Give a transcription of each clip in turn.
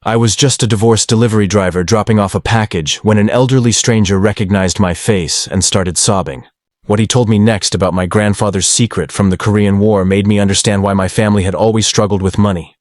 I was just a divorced delivery driver dropping off a package when an elderly stranger recognized my face and started sobbing. What he told me next about my grandfather's secret from the Korean War made me understand why my family had always struggled with money.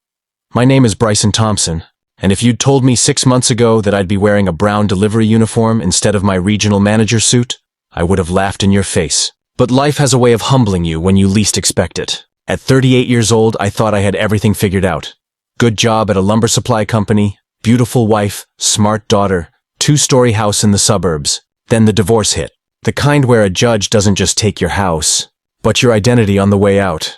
My name is Bryson Thompson, and if you'd told me 6 months ago that I'd be wearing a brown delivery uniform instead of my regional manager suit, I would have laughed in your face. But life has a way of humbling you when you least expect it. At 38 years old, I thought I had everything figured out. Good job at a lumber supply company, beautiful wife, smart daughter, 2-story house in the suburbs. Then the divorce hit. The kind where a judge doesn't just take your house, but your identity on the way out.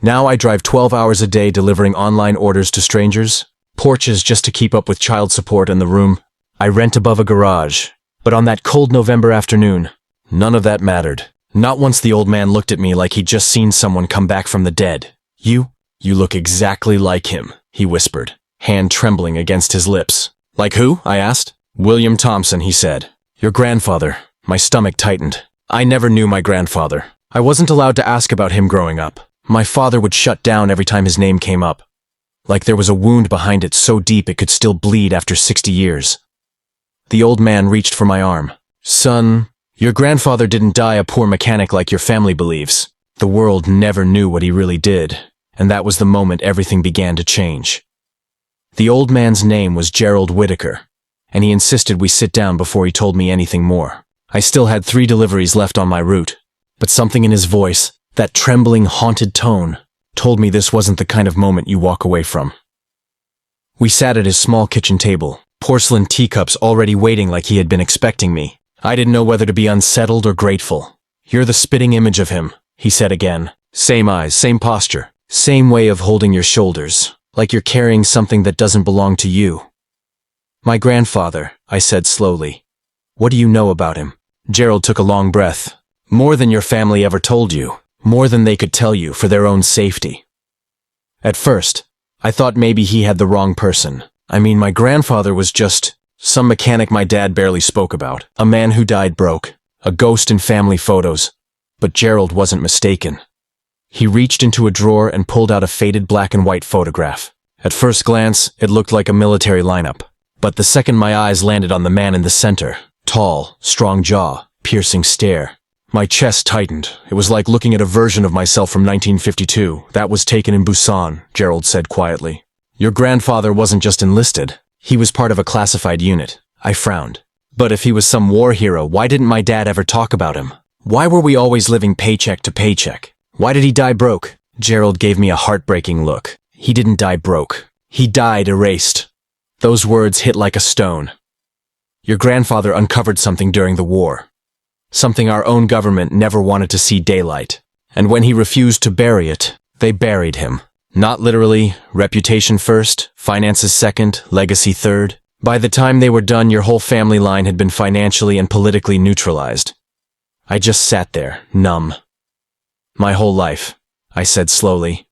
Now I drive 12 hours a day delivering online orders to strangers, porches just to keep up with child support in the room. I rent above a garage. But on that cold November afternoon, none of that mattered. Not once the old man looked at me like he'd just seen someone come back from the dead. You look exactly like him, he whispered, hand trembling against his lips. Like who? I asked. William Thompson, he said. Your grandfather. My stomach tightened. I never knew my grandfather. I wasn't allowed to ask about him growing up. My father would shut down every time his name came up. Like there was a wound behind it so deep it could still bleed after 60 years. The old man reached for my arm. Son, your grandfather didn't die a poor mechanic like your family believes. The world never knew what he really did, and that was the moment everything began to change. The old man's name was Gerald Whitaker, and he insisted we sit down before he told me anything more. I still had 3 deliveries left on my route, but something in his voice, that trembling, haunted tone, told me this wasn't the kind of moment you walk away from. We sat at his small kitchen table, porcelain teacups already waiting like he had been expecting me. I didn't know whether to be unsettled or grateful. You're the spitting image of him, he said again. Same eyes, same posture, same way of holding your shoulders, like you're carrying something that doesn't belong to you. My grandfather, I said slowly. What do you know about him? Gerald took a long breath. More than your family ever told you. More than they could tell you for their own safety. At first, I thought maybe he had the wrong person. I mean, my grandfather was just some mechanic my dad barely spoke about. A man who died broke. A ghost in family photos. But Gerald wasn't mistaken. He reached into a drawer and pulled out a faded black and white photograph. At first glance, it looked like a military lineup. But the second my eyes landed on the man in the center, tall, strong jaw, piercing stare, my chest tightened. It was like looking at a version of myself from 1952. That was taken in Busan, Gerald said quietly. Your grandfather wasn't just enlisted. He was part of a classified unit. I frowned. But if he was some war hero, why didn't my dad ever talk about him? Why were we always living paycheck to paycheck? Why did he die broke? Gerald gave me a heartbreaking look. He didn't die broke. He died erased. Those words hit like a stone. Your grandfather uncovered something during the war. Something our own government never wanted to see daylight. And when he refused to bury it, they buried him. Not literally, reputation first, finances second, legacy third. By the time they were done, your whole family line had been financially and politically neutralized. I just sat there, numb. My whole life, I said slowly.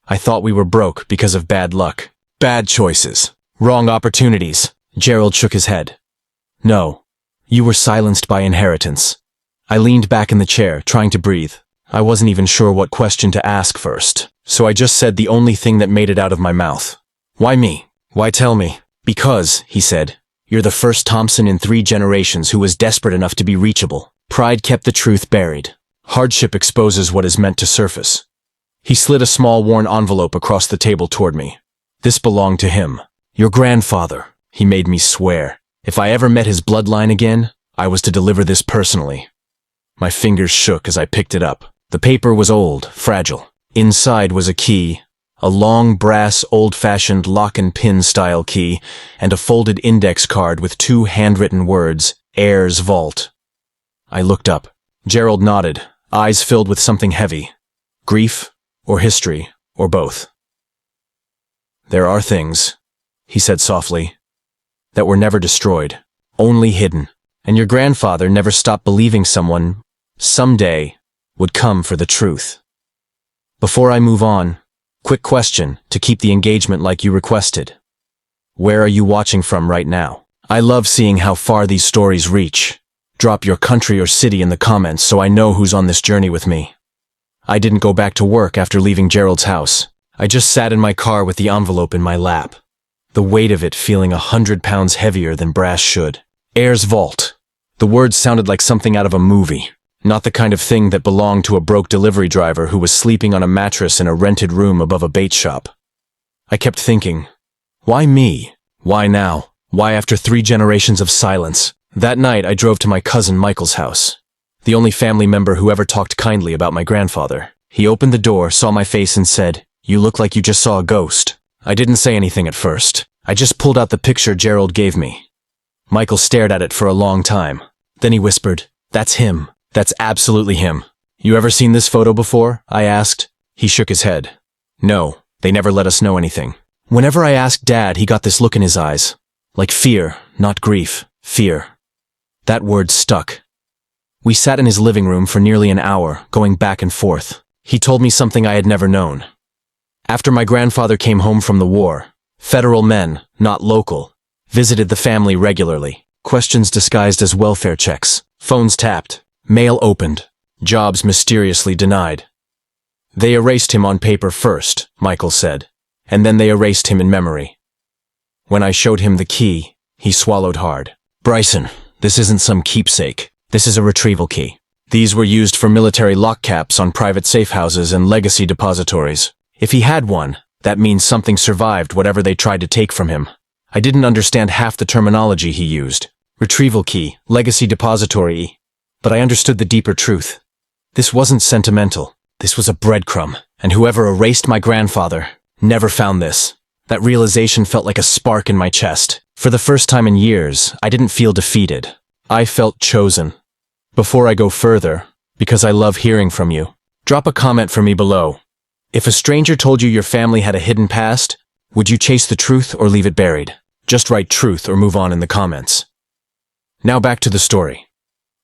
I thought we were broke because of bad luck. Bad choices. Wrong opportunities. Gerald shook his head. No. You were silenced by inheritance. I leaned back in the chair, trying to breathe. I wasn't even sure what question to ask first, so I just said the only thing that made it out of my mouth. Why me? Why tell me? Because, he said, you're the first Thompson in 3 generations who was desperate enough to be reachable. Pride kept the truth buried. Hardship exposes what is meant to surface. He slid a small worn envelope across the table toward me. This belonged to him. Your grandfather, he made me swear. If I ever met his bloodline again, I was to deliver this personally. My fingers shook as I picked it up. The paper was old, fragile. Inside was a key, a long brass old-fashioned lock and pin style key, and a folded index card with 2 handwritten words, Heir's Vault. I looked up. Gerald nodded, eyes filled with something heavy. Grief, or history, or both. There are things, he said softly, that were never destroyed, only hidden. And your grandfather never stopped believing someone, someday, would come for the truth. Before I move on, quick question to keep the engagement like you requested. Where are you watching from right now? I love seeing how far these stories reach. Drop your country or city in the comments so I know who's on this journey with me. I didn't go back to work after leaving Gerald's house. I just sat in my car with the envelope in my lap. the weight of it feeling 100 pounds heavier than brass should. Heirs vault. The words sounded like something out of a movie, not the kind of thing that belonged to a broke delivery driver who was sleeping on a mattress in a rented room above a bait shop. I kept thinking, why me? Why now? Why after 3 generations of silence? That night I drove to my cousin Michael's house, the only family member who ever talked kindly about my grandfather. He opened the door, saw my face and said, "You look like you just saw a ghost." I didn't say anything at first. I just pulled out the picture Gerald gave me. Michael stared at it for a long time. Then he whispered, "That's him. That's absolutely him." "You ever seen this photo before?" I asked. He shook his head. "No, they never let us know anything." Whenever I asked Dad, he got this look in his eyes. Like fear, not grief. Fear. That word stuck. We sat in his living room for nearly an hour, going back and forth. He told me something I had never known. After my grandfather came home from the war, federal men, not local, visited the family regularly. Questions disguised as welfare checks. Phones tapped. Mail opened. Jobs mysteriously denied. They erased him on paper first, Michael said, and then they erased him in memory. When I showed him the key, he swallowed hard. "Bryson, this isn't some keepsake. This is a retrieval key. These were used for military lock caps on private safe houses and legacy depositories. If he had one, that means something survived whatever they tried to take from him." I didn't understand half the terminology he used. Retrieval key, legacy depository, but I understood the deeper truth. This wasn't sentimental. This was a breadcrumb, and whoever erased my grandfather never found this. That realization felt like a spark in my chest. For the first time in years, I didn't feel defeated. I felt chosen. Before I go further, because I love hearing from you, drop a comment for me below. If a stranger told you your family had a hidden past, would you chase the truth or leave it buried? Just write truth or move on in the comments. Now back to the story.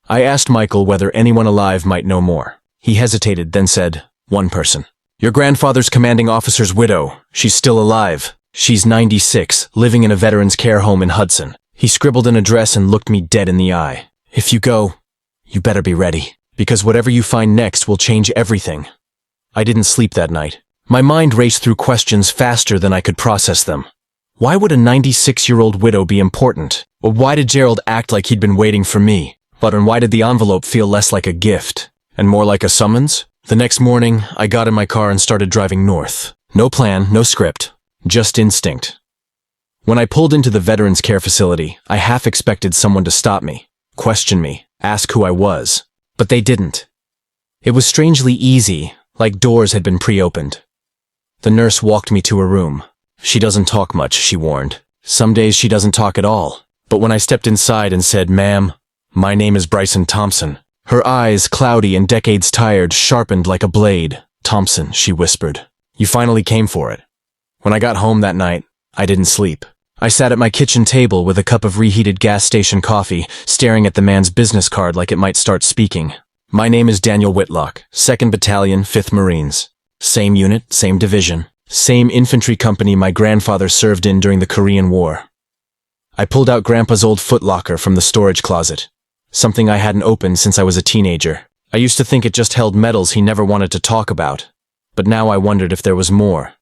I asked Michael whether anyone alive might know more. He hesitated, then said, "One person. Your grandfather's commanding officer's widow. She's still alive. She's 96, living in a veterans care home in Hudson." He scribbled an address and looked me dead in the eye. "If you go, you better be ready, because whatever you find next will change everything." I didn't sleep that night. My mind raced through questions faster than I could process them. Why would a 96-year-old widow be important? Or why did Gerald act like he'd been waiting for me? And why did the envelope feel less like a gift and more like a summons? The next morning, I got in my car and started driving north. No plan, no script, just instinct. When I pulled into the Veterans Care facility, I half expected someone to stop me, question me, ask who I was. But they didn't. It was strangely easy, like doors had been pre-opened. The nurse walked me to a room. "She doesn't talk much," she warned. "Some days she doesn't talk at all." But when I stepped inside and said, "Ma'am, my name is Bryson Thompson," her eyes, cloudy and decades tired, sharpened like a blade. "Thompson," she whispered. "You finally came for it." When I got home that night, I didn't sleep. I sat at my kitchen table with a cup of reheated gas station coffee, staring at the man's business card like it might start speaking. "My name is Daniel Whitlock, 2nd Battalion, 5th Marines. Same unit, same division, same infantry company my grandfather served in during the Korean War." I pulled out Grandpa's old footlocker from the storage closet, something I hadn't opened since I was a teenager. I used to think it just held medals he never wanted to talk about, but now I wondered if there was more.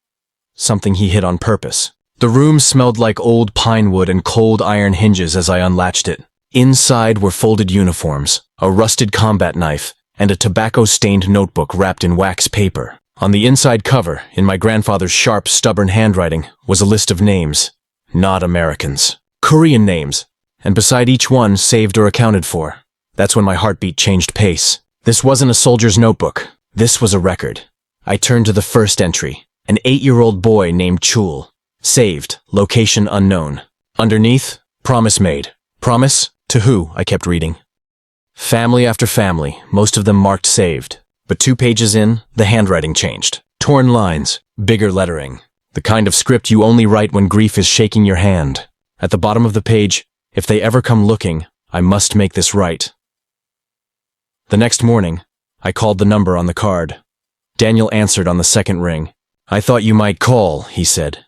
Something he hid on purpose. The room smelled like old pine wood and cold iron hinges as I unlatched it. Inside were folded uniforms, a rusted combat knife, and a tobacco-stained notebook wrapped in wax paper. On the inside cover, in my grandfather's sharp, stubborn handwriting, was a list of names. Not Americans. Korean names. And beside each one, saved or accounted for. That's when my heartbeat changed pace. This wasn't a soldier's notebook. This was a record. I turned to the first entry. An 8-year-old boy named Chul. Saved. Location unknown. Underneath, promise made. Promise? To who? I kept reading. Family after family, most of them marked saved. But 2 pages in, the handwriting changed. Torn lines, bigger lettering. The kind of script you only write when grief is shaking your hand. At the bottom of the page, "If they ever come looking, I must make this right." The next morning, I called the number on the card. Daniel answered on the second ring. "I thought you might call," he said.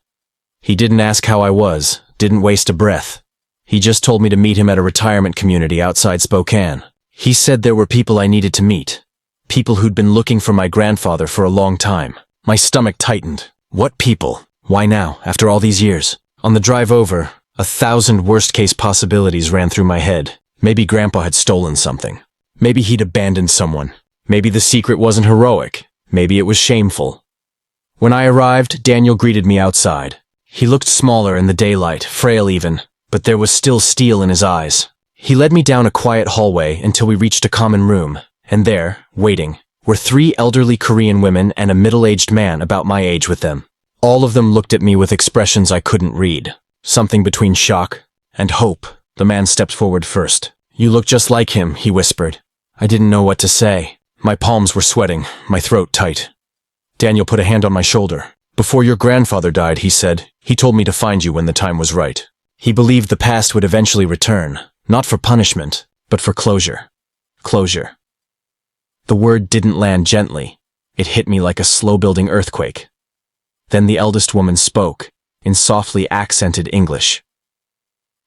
He didn't ask how I was, didn't waste a breath. He just told me to meet him at a retirement community outside Spokane. He said there were people I needed to meet. People who'd been looking for my grandfather for a long time. My stomach tightened. What people? Why now, after all these years? On the drive over, 1,000 worst-case possibilities ran through my head. Maybe Grandpa had stolen something. Maybe he'd abandoned someone. Maybe the secret wasn't heroic. Maybe it was shameful. When I arrived, Daniel greeted me outside. He looked smaller in the daylight, frail even, but there was still steel in his eyes. He led me down a quiet hallway until we reached a common room, and there, waiting, were 3 elderly Korean women and a middle-aged man about my age with them. All of them looked at me with expressions I couldn't read. Something between shock and hope. The man stepped forward first. "You look just like him," he whispered. I didn't know what to say. My palms were sweating, my throat tight. Daniel put a hand on my shoulder. "Before your grandfather died," he said, "he told me to find you when the time was right. He believed the past would eventually return, not for punishment, but for closure." Closure. The word didn't land gently. It hit me like a slow-building earthquake. Then the eldest woman spoke, in softly accented English.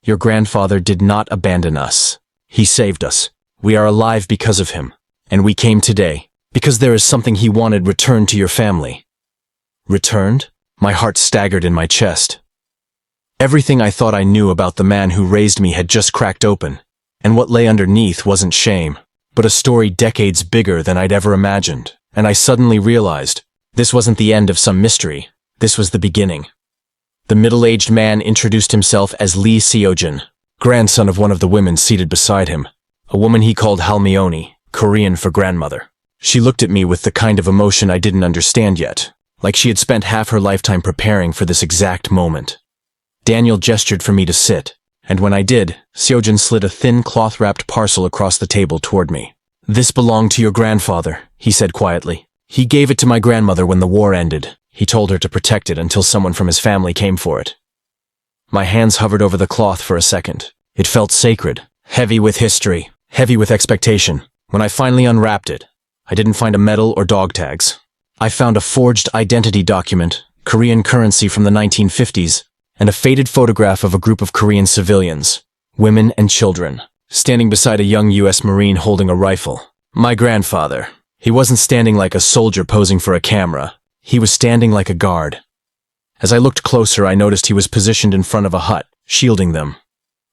"Your grandfather did not abandon us. He saved us. We are alive because of him. And we came today, because there is something he wanted returned to your family." Returned? My heart staggered in my chest. Everything I thought I knew about the man who raised me had just cracked open, and what lay underneath wasn't shame, but a story decades bigger than I'd ever imagined. And I suddenly realized, this wasn't the end of some mystery. This was the beginning. The middle-aged man introduced himself as Lee Seojin, grandson of one of the women seated beside him, a woman he called Halmeoni, Korean for grandmother. She looked at me with the kind of emotion I didn't understand yet, like she had spent half her lifetime preparing for this exact moment. Daniel gestured for me to sit, and when I did, Seojin slid a thin cloth-wrapped parcel across the table toward me. "This belonged to your grandfather," he said quietly. "He gave it to my grandmother when the war ended. He told her to protect it until someone from his family came for it." My hands hovered over the cloth for a second. It felt sacred, heavy with history, heavy with expectation. When I finally unwrapped it, I didn't find a medal or dog tags. I found a forged identity document, Korean currency from the 1950s, and a faded photograph of a group of Korean civilians, women and children, standing beside a young U.S. Marine holding a rifle. My grandfather. He wasn't standing like a soldier posing for a camera. He was standing like a guard. As I looked closer, I noticed he was positioned in front of a hut, shielding them.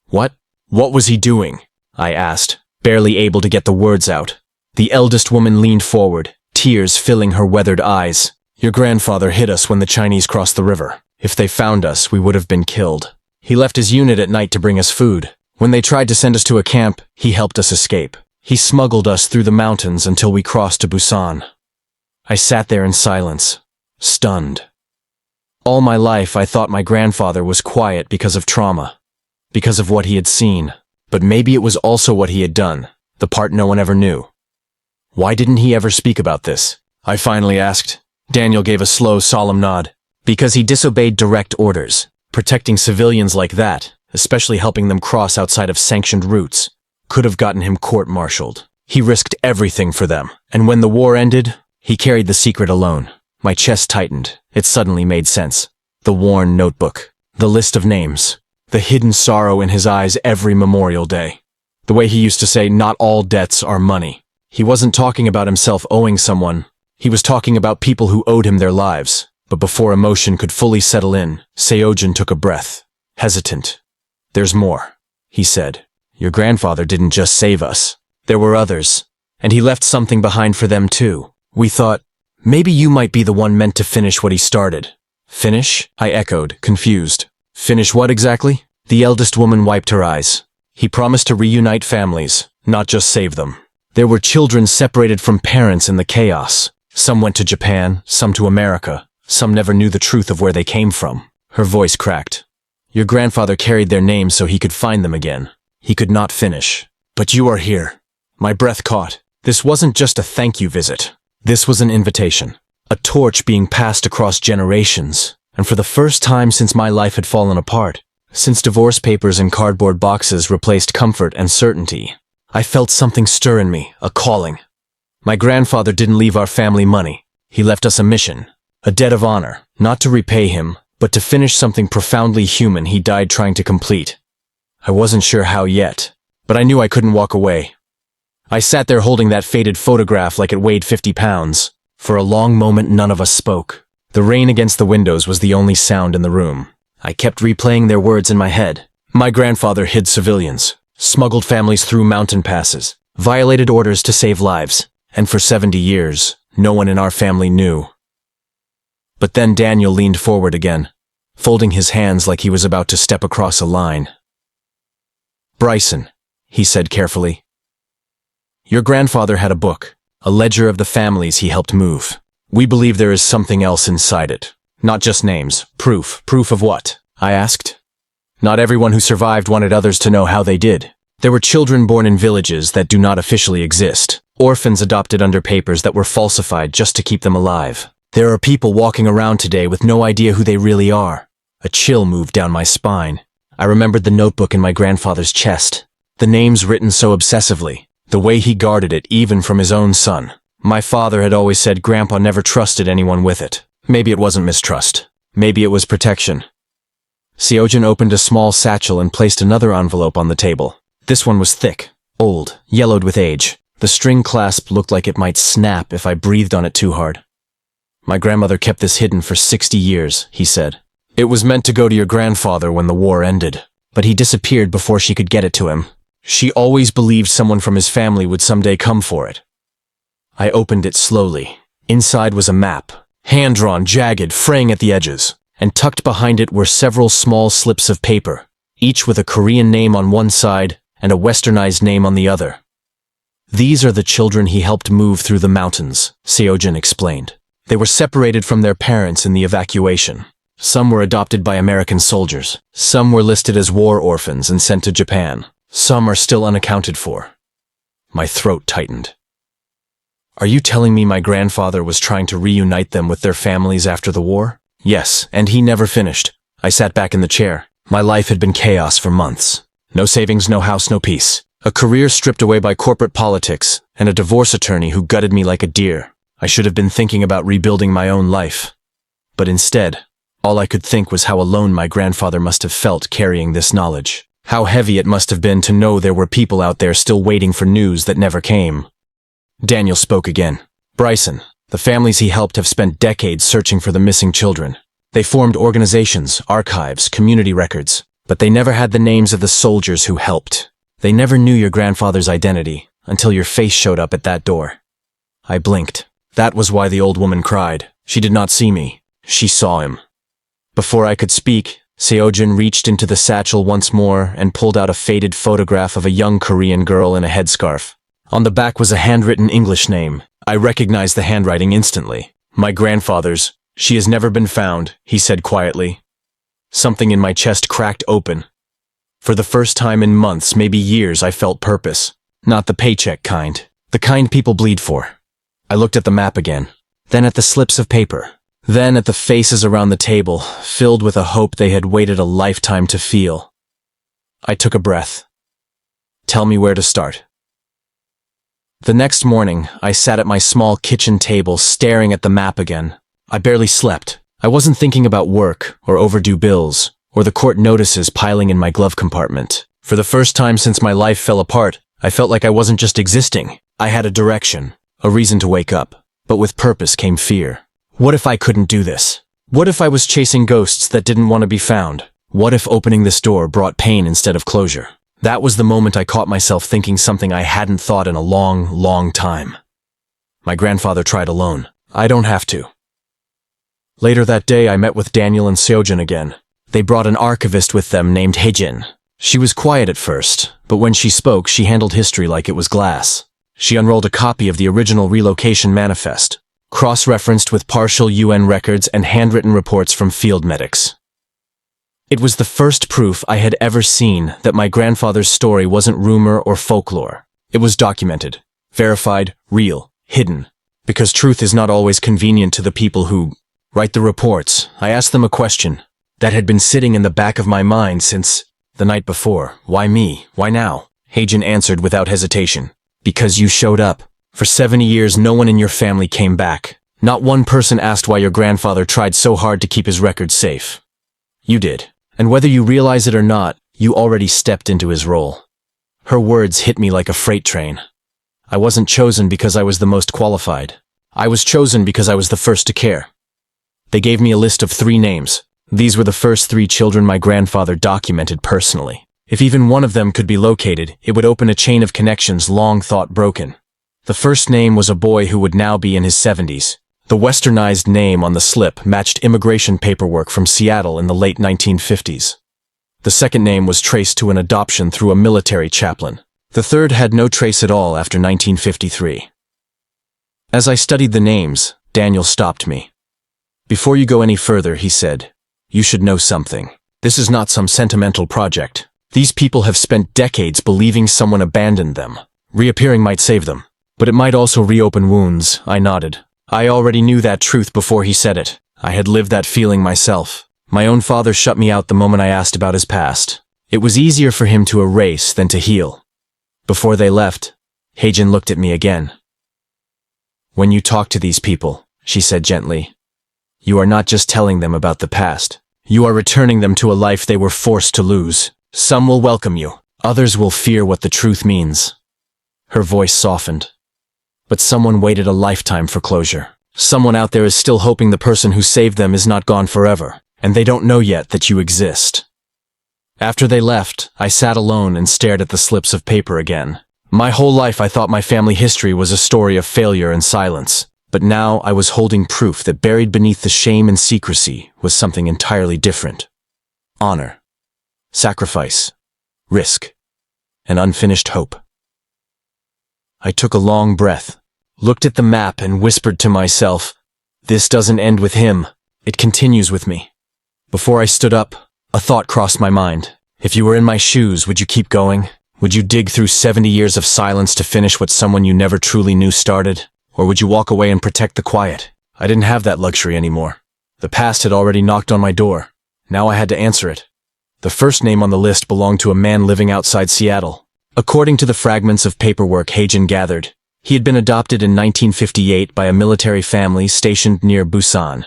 What was he doing?" I asked, barely able to get the words out. The eldest woman leaned forward, tears filling her weathered eyes. "Your grandfather hid us when the Chinese crossed the river. If they found us, we would have been killed. He left his unit at night to bring us food. When they tried to send us to a camp, he helped us escape. He smuggled us through the mountains until we crossed to Busan." I sat there in silence, stunned. All my life I thought my grandfather was quiet because of trauma, because of what he had seen. But maybe it was also what he had done, the part no one ever knew. "Why didn't he ever speak about this?" I finally asked. Daniel gave a slow, solemn nod. "Because he disobeyed direct orders. Protecting civilians like that, especially helping them cross outside of sanctioned routes, could have gotten him court-martialed. He risked everything for them, and when the war ended, he carried the secret alone." My chest tightened. It suddenly made sense. The worn notebook, the list of names, the hidden sorrow in his eyes every Memorial Day. The way he used to say, "Not all debts are money." He wasn't talking about himself owing someone. He was talking about people who owed him their lives. But before emotion could fully settle in, Seojin took a breath, hesitant. "There's more," he said. "Your grandfather didn't just save us. There were others, and he left something behind for them too. We thought, maybe you might be the one meant to finish what he started." "Finish?" I echoed, confused. "Finish what exactly?" The eldest woman wiped her eyes. "He promised to reunite families, not just save them. There were children separated from parents in the chaos. Some went to Japan, some to America. Some never knew the truth of where they came from." Her voice cracked. "Your grandfather carried their names so he could find them again. He could not finish. But you are here." My breath caught. This wasn't just a thank you visit. This was an invitation. A torch being passed across generations. And for the first time since my life had fallen apart, since divorce papers and cardboard boxes replaced comfort and certainty, I felt something stir in me, a calling. My grandfather didn't leave our family money. He left us a mission. A debt of honor, not to repay him, but to finish something profoundly human he died trying to complete. I wasn't sure how yet, but I knew I couldn't walk away. I sat there holding that faded photograph like it weighed 50 pounds. For a long moment none of us spoke. The rain against the windows was the only sound in the room, I kept replaying their words in my head. My grandfather hid civilians, smuggled families through mountain passes, violated orders to save lives, and for 70 years, no one in our family knew. But then Daniel leaned forward again, folding his hands like he was about to step across a line. "Bryson," he said carefully, "your grandfather had a book, a ledger of the families he helped move. We believe there is something else inside it. Not just names. Proof. Proof of what?" I asked. Not everyone who survived wanted others to know how they did. There were children born in villages that do not officially exist, orphans adopted under papers that were falsified just to keep them alive. There are people walking around today with no idea who they really are. A chill moved down my spine. I remembered the notebook in my grandfather's chest, the names written so obsessively, the way he guarded it even from his own son. My father had always said Grandpa never trusted anyone with it. Maybe it wasn't mistrust. Maybe it was protection. Seojin opened a small satchel and placed another envelope on the table. This one was thick, old, yellowed with age. The string clasp looked like it might snap if I breathed on it too hard. "My grandmother kept this hidden for 60 years, he said. "It was meant to go to your grandfather when the war ended, but he disappeared before she could get it to him. She always believed someone from his family would someday come for it." I opened it slowly. Inside was a map, hand-drawn, jagged, fraying at the edges, and tucked behind it were several small slips of paper, each with a Korean name on one side and a westernized name on the other. "These are the children he helped move through the mountains," Seojin explained. "They were separated from their parents in the evacuation. Some were adopted by American soldiers. Some were listed as war orphans and sent to Japan. Some are still unaccounted for." My throat tightened. "Are you telling me my grandfather was trying to reunite them with their families after the war?" "Yes, and he never finished." I sat back in the chair. My life had been chaos for months. No savings, no house, no peace. A career stripped away by corporate politics, and a divorce attorney who gutted me like a deer. I should have been thinking about rebuilding my own life. But instead, all I could think was how alone my grandfather must have felt carrying this knowledge. How heavy it must have been to know there were people out there still waiting for news that never came. Daniel spoke again. "Bryson, the families he helped have spent decades searching for the missing children. They formed organizations, archives, community records, but they never had the names of the soldiers who helped. They never knew your grandfather's identity until your face showed up at that door." I blinked. That was why the old woman cried. She did not see me. She saw him. Before I could speak, Seojin reached into the satchel once more and pulled out a faded photograph of a young Korean girl in a headscarf. On the back was a handwritten English name. I recognized the handwriting instantly. "My grandfather's. She has never been found," he said quietly. Something in my chest cracked open. For the first time in months, maybe years, I felt purpose. Not the paycheck kind. The kind people bleed for. I looked at the map again, then at the slips of paper, then at the faces around the table, filled with a hope they had waited a lifetime to feel. I took a breath. "Tell me where to start." The next morning, I sat at my small kitchen table staring at the map again. I barely slept. I wasn't thinking about work, or overdue bills, or the court notices piling in my glove compartment. For the first time since my life fell apart, I felt like I wasn't just existing. I had a direction, a reason to wake up. But with purpose came fear. What if I couldn't do this? What if I was chasing ghosts that didn't want to be found? What if opening this door brought pain instead of closure? That was the moment I caught myself thinking something I hadn't thought in a long, long time. My grandfather tried alone. I don't have to. Later that day, I met with Daniel and Seojin again. They brought an archivist with them named Haejin. She was quiet at first, but when she spoke, she handled history like it was glass. She unrolled a copy of the original relocation manifest, cross-referenced with partial UN records and handwritten reports from field medics. It was the first proof I had ever seen that my grandfather's story wasn't rumor or folklore. It was documented, verified, real, hidden. Because truth is not always convenient to the people who write the reports. I asked them a question that had been sitting in the back of my mind since the night before. "Why me? Why now?" Haejin answered without hesitation. "Because you showed up. For 70 years, no one in your family came back. Not one person asked why your grandfather tried so hard to keep his records safe. You did. And whether you realize it or not, you already stepped into his role." Her words hit me like a freight train. I wasn't chosen because I was the most qualified. I was chosen because I was the first to care. They gave me a list of 3 names. These were the first 3 children my grandfather documented personally. If even one of them could be located, it would open a chain of connections long thought broken. The first name was a boy who would now be in his 70s. The westernized name on the slip matched immigration paperwork from Seattle in the late 1950s. The second name was traced to an adoption through a military chaplain. The third had no trace at all after 1953. As I studied the names, Daniel stopped me. "Before you go any further," he said, "you should know something. This is not some sentimental project. These people have spent decades believing someone abandoned them. Reappearing might save them, but it might also reopen wounds." I nodded. I already knew that truth before he said it. I had lived that feeling myself. My own father shut me out the moment I asked about his past. It was easier for him to erase than to heal. Before they left, Hagen looked at me again. "When you talk to these people," she said gently, "you are not just telling them about the past. You are returning them to a life they were forced to lose. Some will welcome you, others will fear what the truth means." Her voice softened. "But someone waited a lifetime for closure. Someone out there is still hoping the person who saved them is not gone forever, and they don't know yet that you exist." After they left, I sat alone and stared at the slips of paper again. My whole life I thought my family history was a story of failure and silence, but now I was holding proof that buried beneath the shame and secrecy was something entirely different. Honor, sacrifice, risk, and unfinished hope. I took a long breath, looked at the map and whispered to myself, "This doesn't end with him, it continues with me." Before I stood up, a thought crossed my mind. If you were in my shoes, would you keep going? Would you dig through 70 years of silence to finish what someone you never truly knew started? Or would you walk away and protect the quiet? I didn't have that luxury anymore. The past had already knocked on my door. Now I had to answer it. The first name on the list belonged to a man living outside Seattle. According to the fragments of paperwork Hagen gathered, he had been adopted in 1958 by a military family stationed near Busan.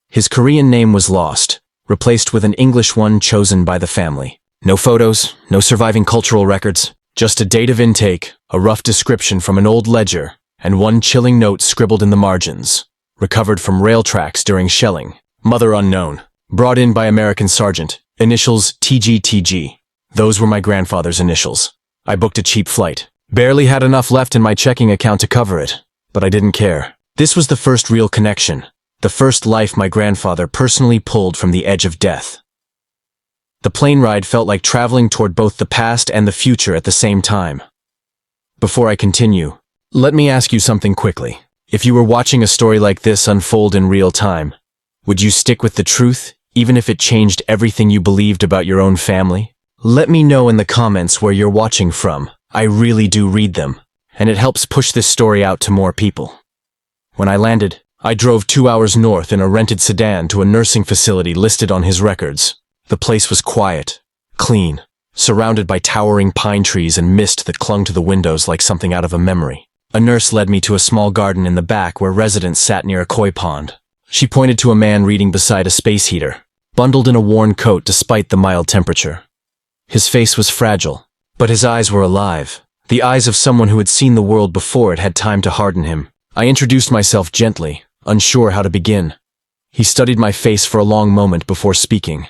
His Korean name was lost, replaced with an English one chosen by the family. No photos, no surviving cultural records, just a date of intake, a rough description from an old ledger, and one chilling note scribbled in the margins. Recovered from rail tracks during shelling. Mother unknown. Brought in by American sergeant. Initials TGTG. Those were my grandfather's initials. I booked a cheap flight. Barely had enough left in my checking account to cover it, but I didn't care. This was the first real connection. The first life my grandfather personally pulled from the edge of death. The plane ride felt like traveling toward both the past and the future at the same time. Before I continue, let me ask you something quickly. If you were watching a story like this unfold in real time, would you stick with the truth, even if it changed everything you believed about your own family? Let me know in the comments where you're watching from. I really do read them, and it helps push this story out to more people. When I landed, I drove 2 hours north in a rented sedan to a nursing facility listed on his records. The place was quiet, clean, surrounded by towering pine trees and mist that clung to the windows like something out of a memory. A nurse led me to a small garden in the back where residents sat near a koi pond. She pointed to a man reading beside a space heater, bundled in a worn coat despite the mild temperature. His face was fragile, but his eyes were alive, the eyes of someone who had seen the world before it had time to harden him. I introduced myself gently, unsure how to begin. He studied my face for a long moment before speaking.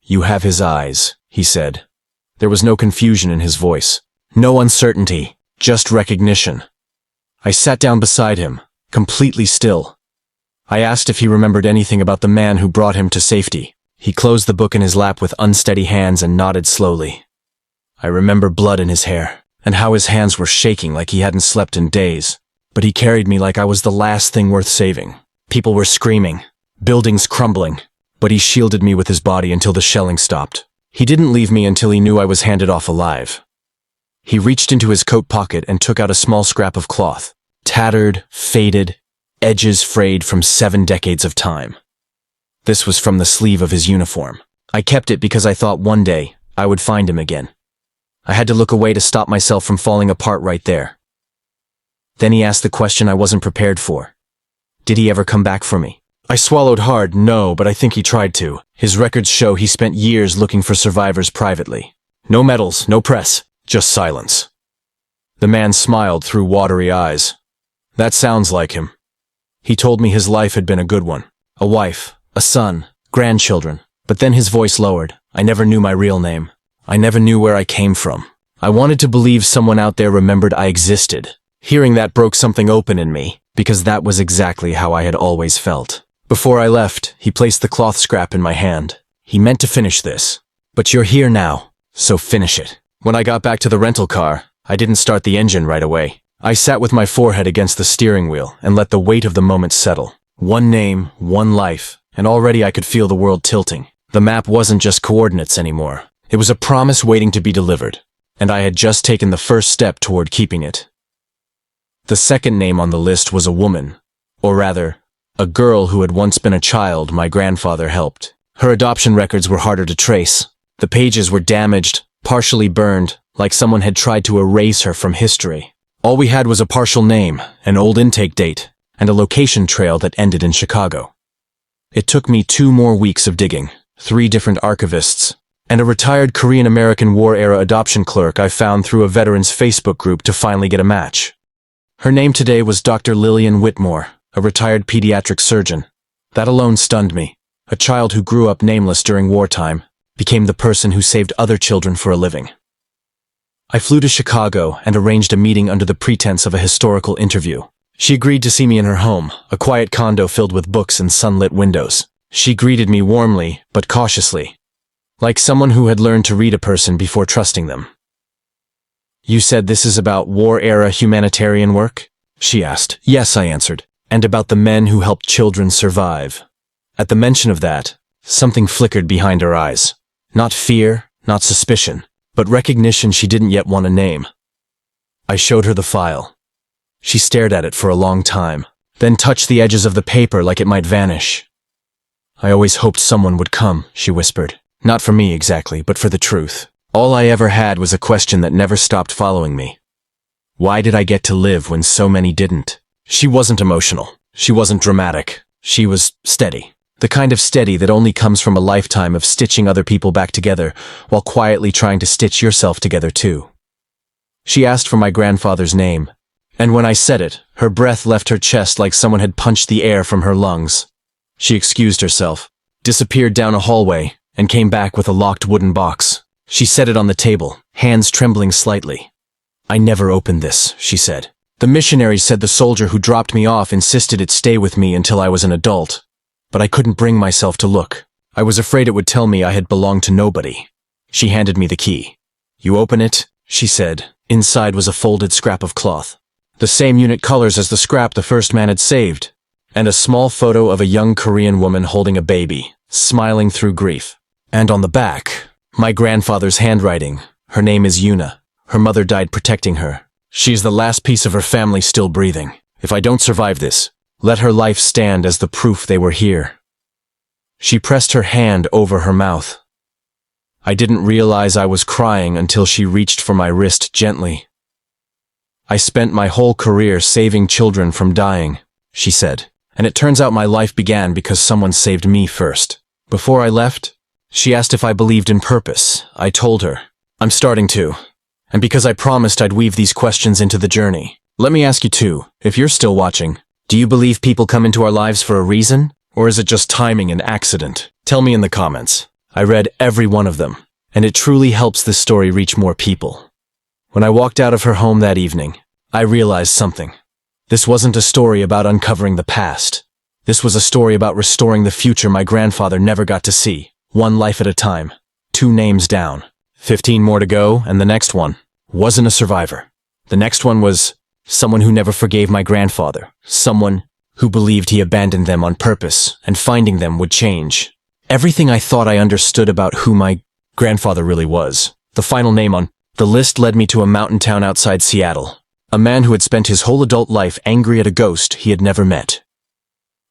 "You have his eyes," he said. There was no confusion in his voice, no uncertainty, just recognition. I sat down beside him, completely still. I asked if he remembered anything about the man who brought him to safety. He closed the book in his lap with unsteady hands and nodded slowly. I remember blood in his hair, and how his hands were shaking like he hadn't slept in days. But he carried me like I was the last thing worth saving. People were screaming, buildings crumbling, but he shielded me with his body until the shelling stopped. He didn't leave me until he knew I was handed off alive. He reached into his coat pocket and took out a small scrap of cloth, tattered, faded, edges frayed from 7 decades of time. This was from the sleeve of his uniform. I kept it because I thought one day I would find him again. I had to look away to stop myself from falling apart right there. Then he asked the question I wasn't prepared for. Did he ever come back for me? I swallowed hard, no, but I think he tried to. His records show he spent years looking for survivors privately. No medals, no press, just silence. The man smiled through watery eyes. That sounds like him. He told me his life had been a good one. A wife, a son, grandchildren, But then his voice lowered. I never knew my real name. I never knew where I came from. I wanted to believe someone out there remembered I existed. Hearing that broke something open in me, because that was exactly how I had always felt. Before I left, he placed the cloth scrap in my hand. He meant to finish this. But you're here now, so finish it. When I got back to the rental car, I didn't start the engine right away. I sat with my forehead against the steering wheel and let the weight of the moment settle. One name, one life, and already I could feel the world tilting. The map wasn't just coordinates anymore. It was a promise waiting to be delivered, and I had just taken the first step toward keeping it. The second name on the list was a woman, or rather, a girl who had once been a child my grandfather helped. Her adoption records were harder to trace. The pages were damaged, partially burned, like someone had tried to erase her from history. All we had was a partial name, an old intake date, and a location trail that ended in Chicago. It took me 2 more weeks of digging, 3 different archivists, and a retired Korean-American war-era adoption clerk I found through a veterans Facebook group to finally get a match. Her name today was Dr. Lillian Whitmore, a retired pediatric surgeon. That alone stunned me. A child who grew up nameless during wartime became the person who saved other children for a living. I flew to Chicago and arranged a meeting under the pretense of a historical interview. She agreed to see me in her home, a quiet condo filled with books and sunlit windows. She greeted me warmly, but cautiously, like someone who had learned to read a person before trusting them. "You said this is about war-era humanitarian work?" she asked. "Yes," I answered, "and about the men who helped children survive." At the mention of that, something flickered behind her eyes. Not fear, not suspicion, but recognition she didn't yet want to name. I showed her the file. She stared at it for a long time, then touched the edges of the paper like it might vanish. "I always hoped someone would come," she whispered. "Not for me exactly, but for the truth. All I ever had was a question that never stopped following me. Why did I get to live when so many didn't?" She wasn't emotional. She wasn't dramatic. She was steady. The kind of steady that only comes from a lifetime of stitching other people back together while quietly trying to stitch yourself together too. She asked for my grandfather's name, and when I said it, her breath left her chest like someone had punched the air from her lungs. She excused herself, disappeared down a hallway, and came back with a locked wooden box. She set it on the table, hands trembling slightly. "I never opened this," she said. "The missionary said the soldier who dropped me off insisted it stay with me until I was an adult. But I couldn't bring myself to look. I was afraid it would tell me I had belonged to nobody." She handed me the key. "You open it," she said. Inside was a folded scrap of cloth. The same unit colors as the scrap the first man had saved, and a small photo of a young Korean woman holding a baby, smiling through grief. And on the back, my grandfather's handwriting. Her name is Yuna. Her mother died protecting her. She is the last piece of her family still breathing. If I don't survive this, let her life stand as the proof they were here. She pressed her hand over her mouth. I didn't realize I was crying until she reached for my wrist gently. "I spent my whole career saving children from dying," she said, "and it turns out my life began because someone saved me first." Before I left, she asked if I believed in purpose. I told her, "I'm starting to. And because I promised I'd weave these questions into the journey. Let me ask you too, if you're still watching, do you believe people come into our lives for a reason? Or is it just timing and accident? Tell me in the comments. I read every one of them, and it truly helps this story reach more people. When I walked out of her home that evening, I realized something. This wasn't a story about uncovering the past. This was a story about restoring the future my grandfather never got to see, one life at a time, 2 names down. 15 more to go, and the next one wasn't a survivor. The next one was someone who never forgave my grandfather, someone who believed he abandoned them on purpose, and finding them would change everything I thought I understood about who my grandfather really was. The final name on the list led me to a mountain town outside Seattle, a man who had spent his whole adult life angry at a ghost he had never met.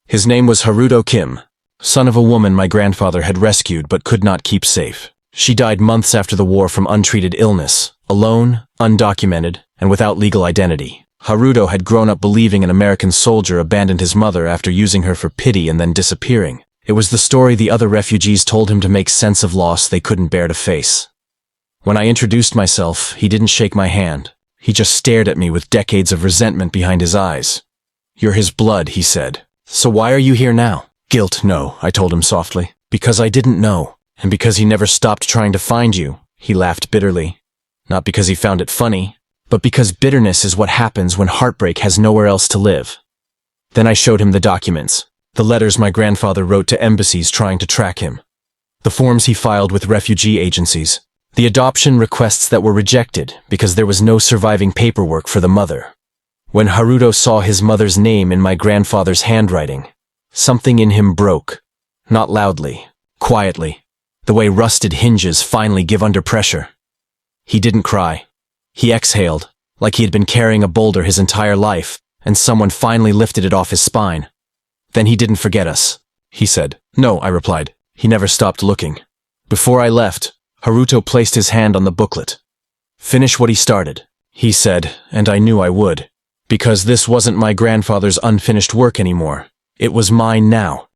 His name was Haruto Kim, son of a woman my grandfather had rescued but could not keep safe. She died months after the war from untreated illness, alone, undocumented, and without legal identity. Haruto had grown up believing an American soldier abandoned his mother after using her for pity and then disappearing. It was the story the other refugees told him to make sense of loss they couldn't bear to face. When I introduced myself, he didn't shake my hand. He just stared at me with decades of resentment behind his eyes. "You're his blood," he said. "So why are you here now?" "Guilt, no," I told him softly. Because I didn't know, and because he never stopped trying to find you, he laughed bitterly. Not because he found it funny, but because bitterness is what happens when heartbreak has nowhere else to live. Then I showed him the documents, the letters my grandfather wrote to embassies trying to track him, the forms he filed with refugee agencies, the adoption requests that were rejected because there was no surviving paperwork for the mother. When Haruto saw his mother's name in my grandfather's handwriting, something in him broke. Not loudly, quietly, the way rusted hinges finally give under pressure. He didn't cry. He exhaled, like he had been carrying a boulder his entire life, and someone finally lifted it off his spine. Then he didn't forget us, he said. No, I replied. He never stopped looking. Before I left, Haruto placed his hand on the booklet. Finish what he started, he said, and I knew I would. Because this wasn't my grandfather's unfinished work anymore. It was mine now.